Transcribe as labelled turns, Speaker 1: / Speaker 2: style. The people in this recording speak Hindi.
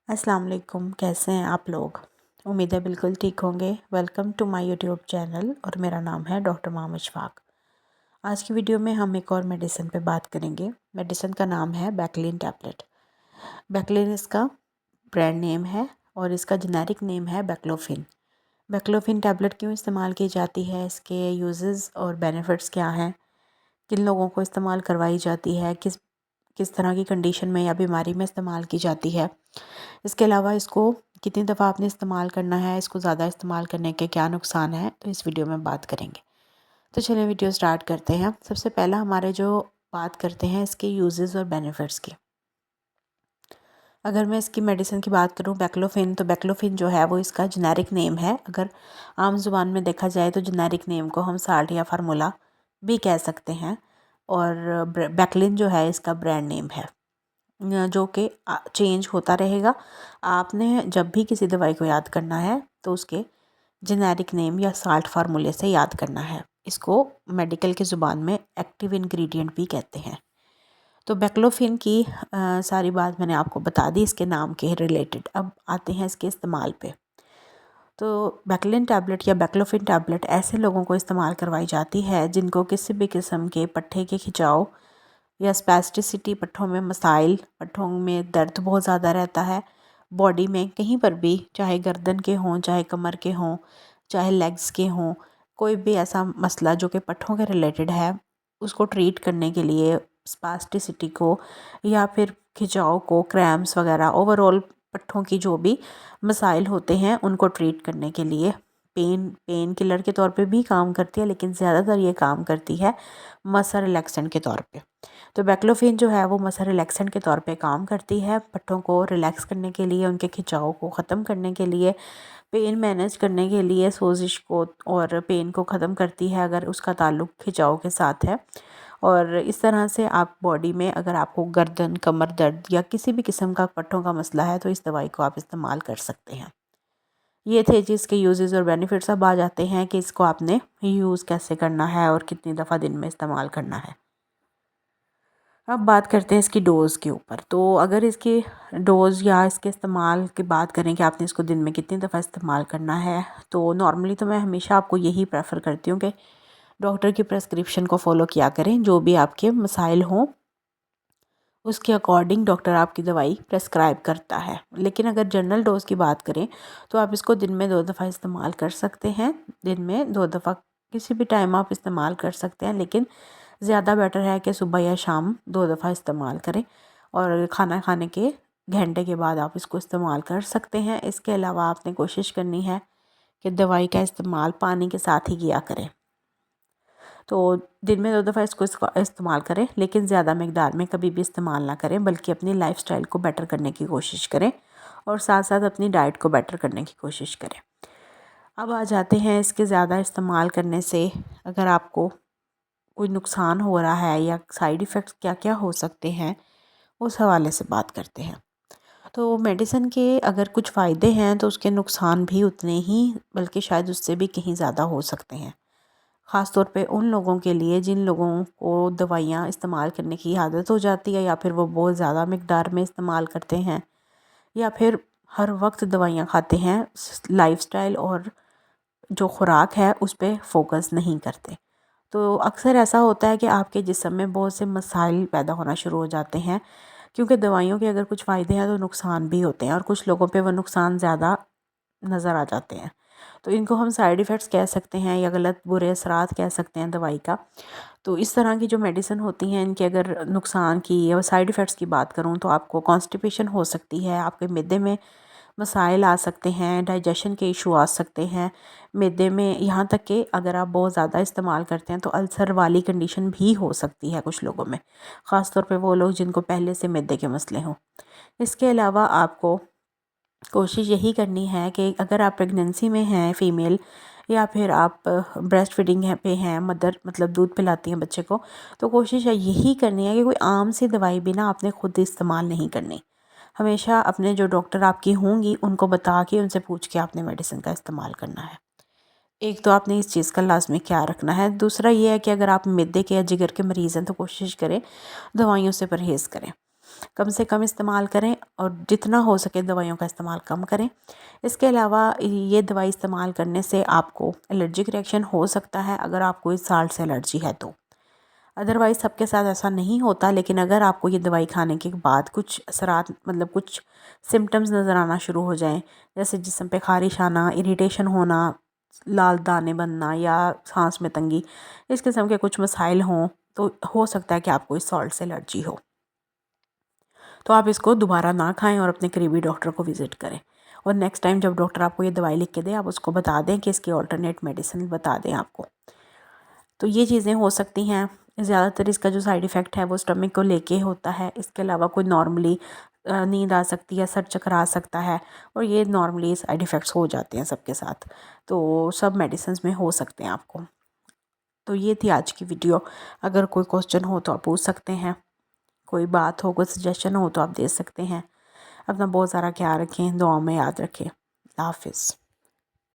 Speaker 1: अस्सलाम वालेकुम। कैसे हैं आप लोग? उम्मीद है बिल्कुल ठीक होंगे। Welcome to my YouTube channel और मेरा नाम है डॉक्टर मोहम्मद शफाक। आज की वीडियो में हम एक और मेडिसिन पे बात करेंगे। मेडिसिन का नाम है बैकलिन टैबलेट। बैकलिन इसका ब्रांड नेम है और इसका जेनेरिक नेम है बैक्लोफिन। बैक्लोफिन टैबलेट क्यों इस्तेमाल की जाती है, इसके यूजेस और बेनिफिट्स क्या हैं, किन लोगों को इस्तेमाल करवाई जाती है, किस किस तरह की कंडीशन में या बीमारी में इस्तेमाल की जाती है, इसके अलावा इसको कितनी दफ़ा आपने इस्तेमाल करना है, इसको ज़्यादा इस्तेमाल करने के क्या नुकसान हैं, तो इस वीडियो में बात करेंगे। तो चलिए वीडियो स्टार्ट करते हैं। सबसे पहला हमारे जो बात करते हैं इसके यूजेस और बेनिफिट्स की। अगर मैं इसकी मेडिसिन की बात करूं बैक्लोफिन, तो बैक्लोफिन जो है वो इसका जेनेरिक नेम है। अगर आम ज़ुबान में देखा जाए तो जेनेरिक नेम को हम साल्ट या फार्मूला भी कह सकते हैं और बैकलिन जो है इसका ब्रांड नेम है जो कि चेंज होता रहेगा। आपने जब भी किसी दवाई को याद करना है तो उसके जेनेरिक नेम या साल्ट फार्मूले से याद करना है। इसको मेडिकल की ज़ुबान में एक्टिव इंग्रेडिएंट भी कहते हैं। तो बैक्लोफिन की सारी बात मैंने आपको बता दी इसके नाम के रिलेटेड। अब आते हैं इसके इस्तेमाल पे। तो बैकलिन टैबलेट या बैक्लोफिन टैबलेट ऐसे लोगों को इस्तेमाल करवाई जाती है जिनको किसी भी किस्म के पट्टे के खिंचाव या स्पैस्टिसिटी, पट्ठों में मसाइल, पट्ठों में दर्द बहुत ज़्यादा रहता है, बॉडी में कहीं पर भी, चाहे गर्दन के हों, चाहे कमर के हों, चाहे लेग्स के हों, कोई भी ऐसा मसला जो कि पट्ठों के रिलेटेड है, उसको ट्रीट करने के लिए स्पैस्टिसिटी को या फिर खिंचाव को, क्रैम्प्स वगैरह, ओवरऑल पट्ठों की जो भी मसाइल होते हैं उनको ट्रीट करने के लिए पेन किलर के तौर पे भी काम करती है, लेकिन ज़्यादातर ये काम करती है मसल रिलैक्सेंट के तौर पे। तो बैक्लोफिन जो है वो मसल रिलैक्सेंट के तौर पे काम करती है, पट्ठों को रिलैक्स करने के लिए, उनके खिंचाव को ख़त्म करने के लिए, पेन मैनेज करने के लिए, सोजिश को और पेन को ख़त्म करती है अगर उसका ताल्लुक खिंचाव के साथ है। और इस तरह से आप बॉडी में अगर आपको गर्दन, कमर दर्द या किसी भी किस्म का पट्ठों का मसला है तो इस दवाई को आप इस्तेमाल कर सकते हैं। ये थे जी इसके यूजेस और बेनिफिट्स। अब आ जाते हैं कि इसको आपने यूज़ कैसे करना है और कितनी दफ़ा दिन में इस्तेमाल करना है। अब बात करते हैं इसकी डोज़ के ऊपर। तो अगर इसकी डोज़ या इसके इस्तेमाल की बात करें कि आपने इसको दिन में कितनी दफ़ा इस्तेमाल करना है, तो नॉर्मली तो मैं हमेशा आपको यही प्रेफर करती हूँ कि डॉक्टर की प्रेस्क्रिप्शन को फॉलो किया करें। जो भी आपके मसाइल हों उसके अकॉर्डिंग डॉक्टर आपकी दवाई प्रेस्क्राइब करता है। लेकिन अगर जनरल डोज़ की बात करें तो आप इसको दिन में 2 दफ़ा इस्तेमाल कर सकते हैं। दिन में 2 दफ़ा किसी भी टाइम आप इस्तेमाल कर सकते हैं, लेकिन ज़्यादा बेटर है कि सुबह या शाम 2 दफ़ा इस्तेमाल करें और खाना खाने के घंटे के बाद आप इसको इस्तेमाल कर सकते हैं। इसके अलावा आपने कोशिश करनी है कि दवाई का इस्तेमाल पानी के साथ ही किया करें। तो दिन में 2 दफ़ा इसको इस्तेमाल करें, लेकिन ज़्यादा मकदार में कभी भी इस्तेमाल ना करें, बल्कि अपनी लाइफ़स्टाइल को बेटर करने की कोशिश करें और साथ साथ अपनी डाइट को बेटर करने की कोशिश करें। अब आ जाते हैं इसके ज़्यादा इस्तेमाल करने से अगर आपको कोई नुकसान हो रहा है या साइड इफ़ेक्ट्स क्या क्या हो सकते हैं, उस हवाले से बात करते हैं। तो मेडिसिन के अगर कुछ फ़ायदे हैं तो उसके नुकसान भी उतने ही, बल्कि शायद उससे भी कहीं ज़्यादा हो सकते हैं। ख़ास तौर पे उन लोगों के लिए जिन लोगों को दवाइयाँ इस्तेमाल करने की आदत हो जाती है, या फिर वो बहुत ज़्यादा मकदार में इस्तेमाल करते हैं, या फिर हर वक्त दवाइयाँ खाते हैं, लाइफस्टाइल और जो खुराक है उस पे फोकस नहीं करते। तो अक्सर ऐसा होता है कि आपके जिस्म में बहुत से मसाइल पैदा होना शुरू हो जाते हैं, क्योंकि दवाइयों के अगर कुछ फ़ायदे हैं तो नुकसान भी होते हैं, और कुछ लोगों पे वो नुकसान ज़्यादा नज़र आ जाते हैं। तो इनको हम साइड इफ़ेक्ट्स कह सकते हैं या गलत बुरे असरात कह सकते हैं दवाई का। तो इस तरह की जो मेडिसिन होती हैं, इनके अगर नुकसान की या साइड इफ़ेक्ट्स की बात करूँ तो आपको कॉन्स्टिपेशन हो सकती है, आपके मिद्दे में मसाइल आ सकते हैं, डाइजेशन के इशू आ सकते हैं मिद्दे में, यहाँ तक कि अगर आप बहुत ज़्यादा इस्तेमाल करते हैं तो अल्सर वाली कंडीशन भी हो सकती है कुछ लोगों में, ख़ास तौर पे वो लोग जिनको पहले से मिद्दे के मसले हों। इसके अलावा आपको कोशिश यही करनी है कि अगर आप प्रेगनेंसी में हैं फ़ीमेल, या फिर आप ब्रेस्ट फीडिंग है पे हैं, मदर मतलब दूध पिलाती हैं बच्चे को, तो कोशिश है यही करनी है कि कोई आम सी दवाई भी ना आपने खुद इस्तेमाल नहीं करनी। हमेशा अपने जो डॉक्टर आपकी होंगी उनको बता के, उनसे पूछ के आपने मेडिसिन का इस्तेमाल करना है। एक तो आपने इस चीज़ का लाजमी ख्याल रखना है। दूसरा ये है कि अगर आप मिर्दे के या जिगर के मरीज़ हैं तो कोशिश करें दवाइयों से परहेज़ करें। कम से कम इस्तेमाल करें और जितना हो सके दवाइयों का इस्तेमाल कम करें। इसके अलावा ये दवाई इस्तेमाल करने से आपको एलर्जिक रिएक्शन हो सकता है अगर आपको इस साल्ट से एलर्जी है तो। अदरवाइज़ सबके साथ ऐसा नहीं होता, लेकिन अगर आपको ये दवाई खाने के बाद कुछ असरात मतलब कुछ सिम्टम्स नज़र आना शुरू हो जाएं, जैसे जिस्म पे ख़ारिश आना, इरिटेशन होना, लाल दाने बनना या सांस में तंगी, इस किस्म के कुछ मसाइल हों तो हो सकता है कि आपको इस सॉल्ट से एलर्जी हो। तो आप इसको दोबारा ना खाएं और अपने करीबी डॉक्टर को विज़िट करें। और नेक्स्ट टाइम जब डॉक्टर आपको ये दवाई लिख के दे, आप उसको बता दें कि इसकी ऑल्टरनेट मेडिसिन बता दें आपको। तो ये चीज़ें हो सकती हैं। ज़्यादातर इसका जो साइड इफ़ेक्ट है वो स्टमक को लेके होता है। इसके अलावा कोई नॉर्मली नींद आ सकती है, सर चकरा सकता है, और ये नॉर्मली साइड इफ़ेक्ट्स हो जाते हैं सबके साथ। तो सब मेडिसिन्स में हो सकते हैं आपको। तो ये थी आज की वीडियो। अगर कोई क्वेश्चन हो तो आप पूछ सकते हैं, कोई बात हो, कोई सजेशन हो तो आप दे सकते हैं। अपना बहुत सारा ख्याल रखें, दुआ में याद रखें। अल्लाह हाफ़िज़।